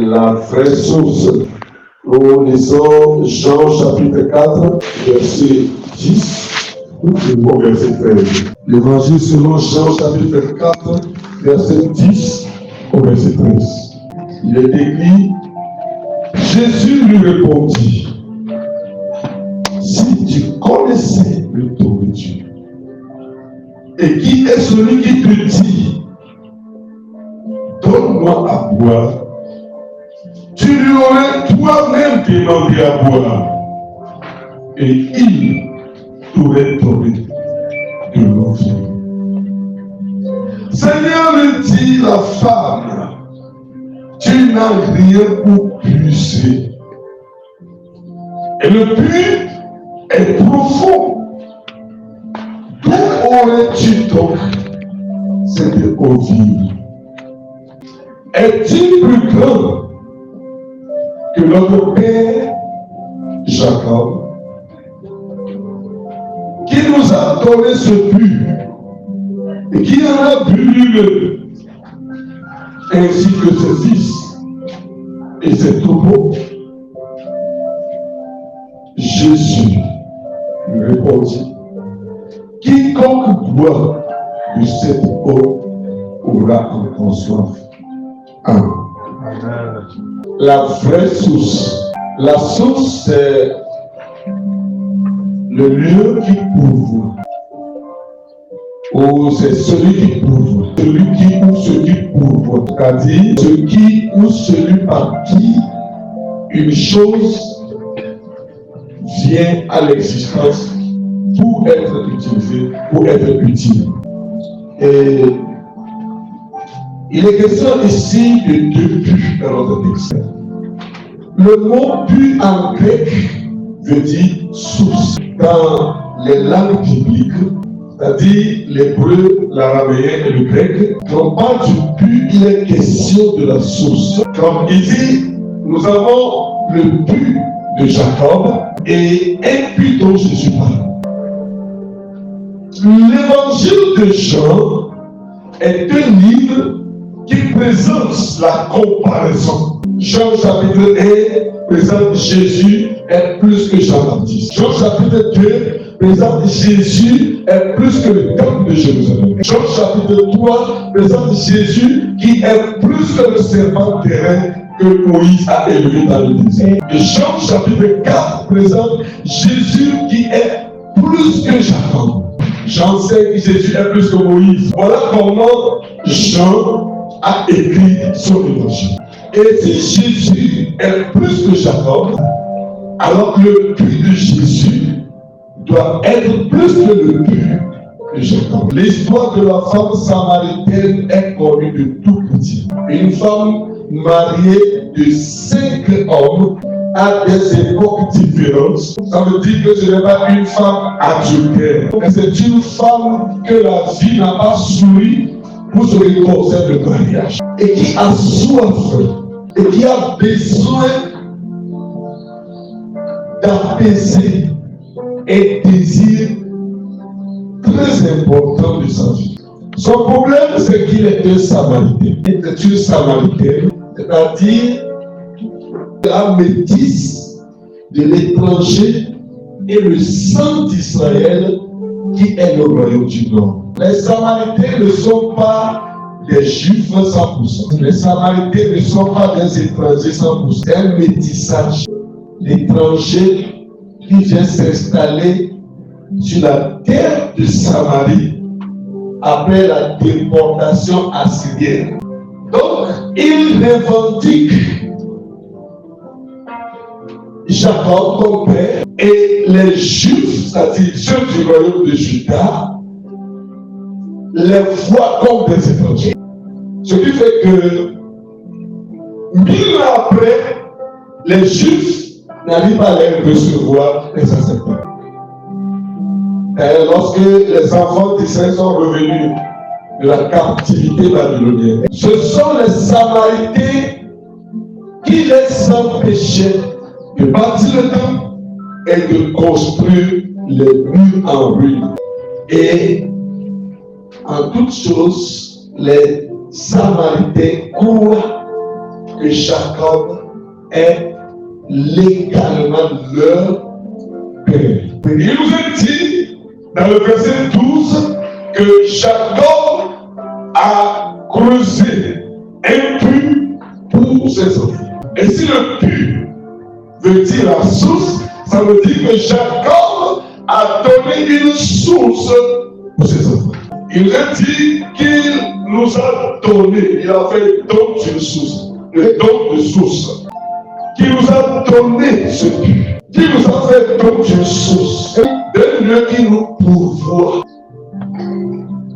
la vraie source. Nous lisons Jean chapitre 4, verset 10 au verset 13. L'évangile selon Jean chapitre 4, verset 10 au verset 13. Il est écrit, Jésus lui répondit, si tu connaissais le don de Dieu, et qui est celui qui te dit, donne-moi à boire, tu lui aurais toi-même demandé à boire, et il t'aurait donné de l'eau vive. Seigneur, lui dit la femme, tu n'as rien pour puiser. Et le puits est profond. D'où aurais-tu donc cette eau vive? Est-il plus grand que notre père Jacob, qui nous a donné ce puits et qui en a bu lui-même, ainsi que ses fils et ses troupeaux? Jésus lui répondit, quiconque boit de cette eau aura encore soif. Amen. La vraie source. La source, c'est le lieu qui pourvoit. Ou c'est celui qui pourvoit. Celui qui ou ce qui pourvoit. C'est-à-dire ce qui ou celui par qui une chose vient à l'existence pour être utilisée, pour être utile. Et il est question ici de deux puits dans notre texte. Le mot puits en grec veut dire source. Dans les langues bibliques, c'est-à-dire l'hébreu, l'araméen et le grec, quand on parle du puits, il est question de la source. Comme il dit, nous avons le puits de Jacob et un puits dont Jésus parle. L'évangile de Jean est un livre qui présente la comparaison. Jean chapitre 1 présente Jésus est plus que Jean-Baptiste. Jean chapitre 2 présente Jésus est plus que le temple de Jérusalem. Jean chapitre 3 présente Jésus qui est plus que le serpent terrestre que Moïse a élevé dans le désert. Et Jean chapitre 4 présente Jésus qui est plus que Jacob. Jean sait que Jésus est plus que Moïse. Voilà comment Jean a écrit son évangile. Et si Jésus est plus que Jacob, alors le puits de Jésus doit être plus que le puits de Jacob. L'histoire de la femme samaritaine est connue de tout petit. Une femme mariée de 5 hommes à des époques différentes. Ça veut dire que ce n'est pas une femme adultère, mais c'est une femme que la vie n'a pas souri pour ce qui concerne le mariage. Et qui a soif et qui a besoin d'apaiser un désir très important de sa vie. Son problème, c'est qu'il est un Samaritain. Il est une Samaritaine, c'est-à-dire la métisse de l'étranger et le sang d'Israël qui est le royaume du Nord. Les Samaritains ne sont pas des Juifs 100%. Les Samaritains ne sont pas des étrangers 100%. C'est un métissage. L'étranger qui vient s'installer sur la terre de Samarie après la déportation assyrienne. Donc, il revendique Jacob comme père et les Juifs, c'est-à-dire ceux du royaume de Juda, les voient comme des étrangers. Ce qui fait que 1000 ans après, les Juifs n'arrivent pas à les recevoir les accepter. Et lorsque les enfants d'Israël sont revenus de la captivité babylonienne, ce sont les Samaritains qui les empêchaient de bâtir le temple et de construire les murs en ruine. Et en toutes choses, les Samaritains courent que Jacob est légalement leur père. Il nous est dit dans le verset 12 que Jacob a creusé un puits pour ses enfants. Et si le puits veut dire la source, ça veut dire que Jacob a donné une source pour ses enfants. Il est dit qu'il nous a donné, il a fait don d'une source, le don de source. Qu'il nous a donné ce puits, qui nous a fait don d'une source, d'un lieu qui nous pourvoit.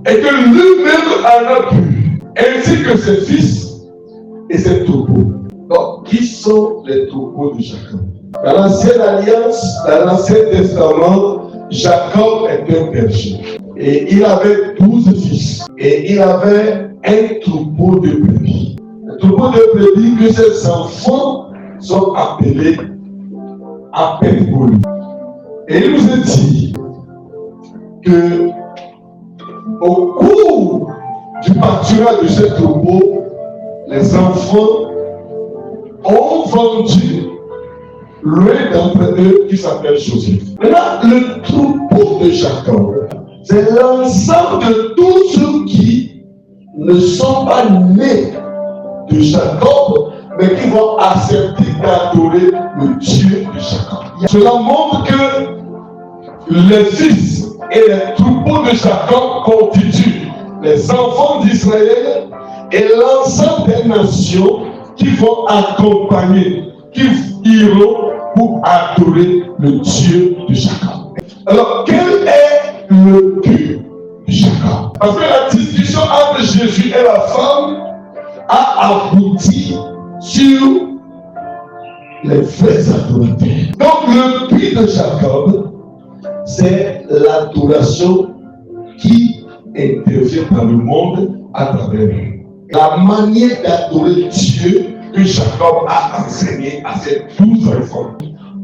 Et que lui-même en a pu, ainsi que ses fils et ses troupeaux. Donc, qui sont les troupeaux de Jacob? Dans l'ancienne alliance, dans l'ancien testament, Jacob était un berger. Et il avait 12 fils. Et il avait un troupeau de brebis. Le troupeau de brebis que ses enfants sont appelés Apelgol. Et il nous a dit que au cours du pâturage de ce troupeau, les enfants ont vendu l'un d'entre eux qui s'appelle Joseph. Maintenant, le troupeau de Jacob, c'est l'ensemble de tous ceux qui ne sont pas nés de Jacob, mais qui vont accepter d'adorer le Dieu de Jacob. Cela montre que les fils et les troupeaux de Jacob constituent les enfants d'Israël et l'ensemble des nations qui vont accompagner, qui iront pour adorer le Dieu de Jacob. Alors, quel est le but de Jacob? Parce que la discussion entre Jésus et la femme a abouti sur les vrais adorateurs. Donc, le but de Jacob, c'est l'adoration qui intervient dans le monde à travers lui. La manière d'adorer Dieu que Jacob a enseigné à ses 12 enfants.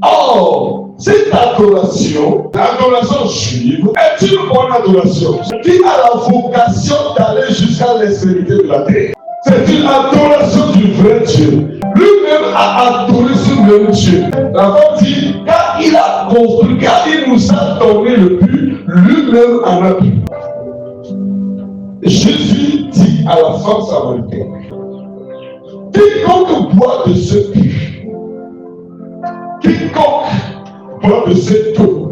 Or, cette adoration, l'adoration juive, est une bonne adoration qui a la vocation d'aller jusqu'à l'extrémité de la terre. C'est une adoration du vrai Dieu. Lui-même a adoré ce même Dieu. La femme dit, car il a construit, car il nous a donné le but, lui-même en a pu. Jésus dit à la femme samaritaine, quiconque boit de ce puits, quiconque boit de cette eau,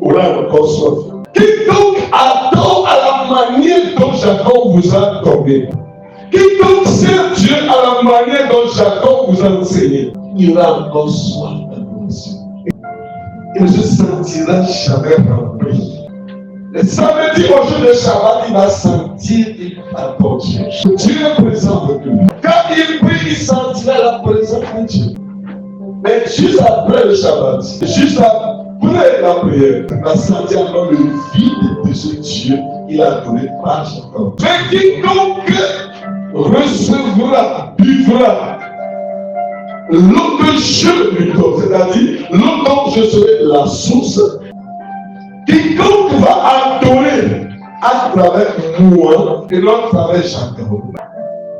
aura encore soif. Quiconque adore à la manière dont Jacob vous a donné, quiconque sert Dieu à la manière dont Jacob vous a enseigné, il aura encore soif d'adoration. Il ne se sentira jamais rempli. Le samedi au jour de Shabbat, il va sentir qu'il adore Dieu. Dieu est présent avec lui. Quand il prie, il sentira la présence de Dieu. Mais juste après le Shabbat, juste après la prière, il va sentir encore le vide de ce Dieu qu'il a donné par Jacob. Mais quiconque recevra, buvra l'eau que je lui donne, c'est-à-dire l'eau dont je serai la source, quiconque va adorer à travers moi et non à travers Jacob,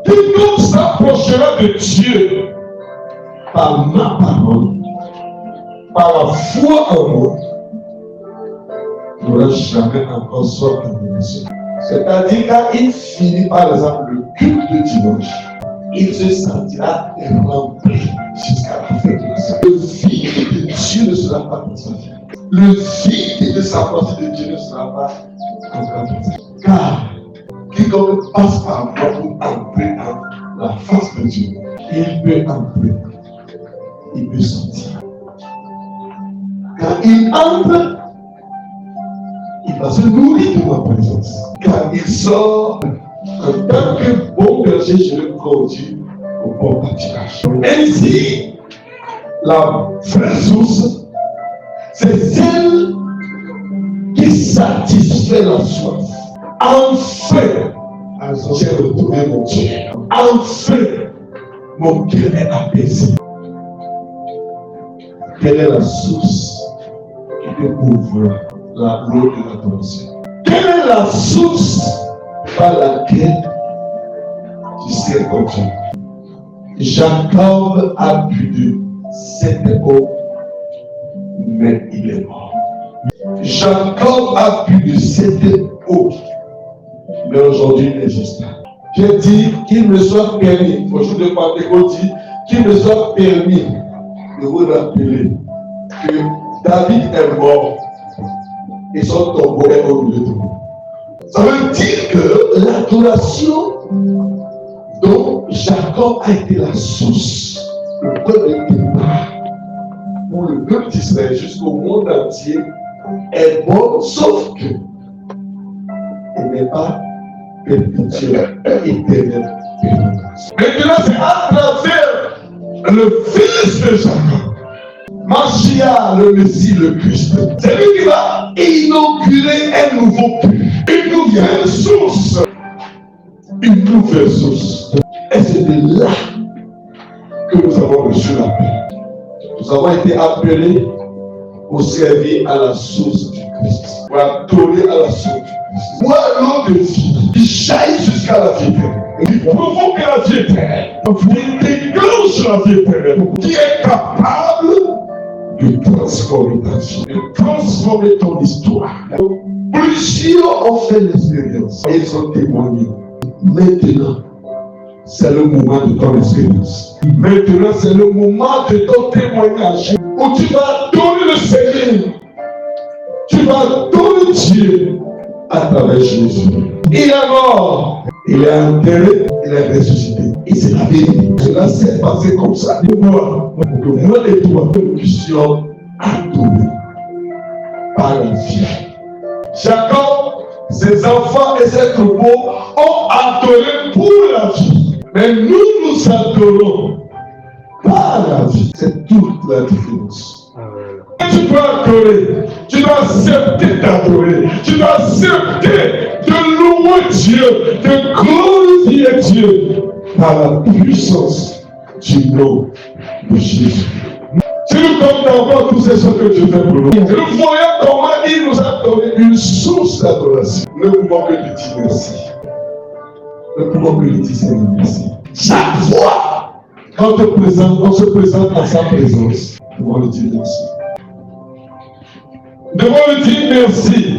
quiconque s'approchera de Dieu par ma parole, par la foi en moi, n'aura jamais encore soif d'adoration. C'est-à-dire quand il finit par exemple le culte de dimanche, il se sentira rempli jusqu'à la fin de la semaine. Le vide de Dieu ne sera pas dans sa vie. Le vide de sa pensée de Dieu ne sera pas dans sa vie. Car quiconque passe par moi pour entrer dans la face de Dieu, il peut entrer, il peut sortir. Quand il entre, il va se nourrir de ma présence. Quand il sort, en tant que bon berger, je le conduis au bon pâturage. Ainsi, la vraie source, c'est celle qui satisfait la soif. Enfin, j'ai retrouvé mon Dieu. Enfin, mon cœur est apaisé. Quelle est la source qui découvre l'eau de l'adoration? Quelle est la source par laquelle tu sais comme Dieu? Jacob a bu de cette eau, mais il est mort. Jacob a bu de cette eau, mais aujourd'hui il n'existe pas. J'ai dit qu'il me soit permis, au jour de Pentecôte, qu'il me soit permis de vous rappeler que David est mort et son tombeau est au milieu de vous. Ça veut dire que l'adoration dont Jacob a été la source, le point de départ pour le peuple d'Israël jusqu'au monde entier est bon, sauf que il n'est pas perpétuel, éternel. Maintenant, c'est à travers le fils de Jacob, Mashiach, le Messie, le Christ. C'est lui qui va inaugurer un nouveau puits, une nouvelle source. Une nouvelle source. Et c'est de là que nous avons reçu l'appel. Nous avons été appelés pour servir à la source du Christ, pour adorer à la source du Christ. Moi, l'eau de vie qui jaillit jusqu'à la vie éternelle, qui provoque la vie éternelle, qui déclenche la vie éternelle, qui est capable de transformer ta vie, de transformer ton histoire. Plusieurs ont fait l'expérience et ils ont témoigné. Maintenant, c'est le moment de ton expérience. Maintenant, c'est le moment de ton témoignage où tu vas donner le Seigneur. Tu vas donner Dieu à travers Jésus. Il est mort, il est enterré, il est ressuscité. Et c'est la vérité. Cela s'est passé comme ça. Pour que moi et toi, nous puissions adorer par la vie. Jacob, ses enfants et ses troupeaux ont adoré pour la vie. Mais nous, nous adorons par la vie. C'est toute la différence. Tu dois adorer, tu dois accepter d'adorer, tu dois accepter de louer Dieu, de glorifier Dieu par la puissance du nom de Jésus. Si nous contemplons tous ces choses que Dieu fait pour nous, nous voyons comment il nous a donné une source d'adoration. Nous ne pouvons que lui dire merci. Nous ne pouvons que lui dire Seigneur merci. Chaque fois quand on se présente à sa présence, nous devons lui dire merci. Nous devons lui dire merci.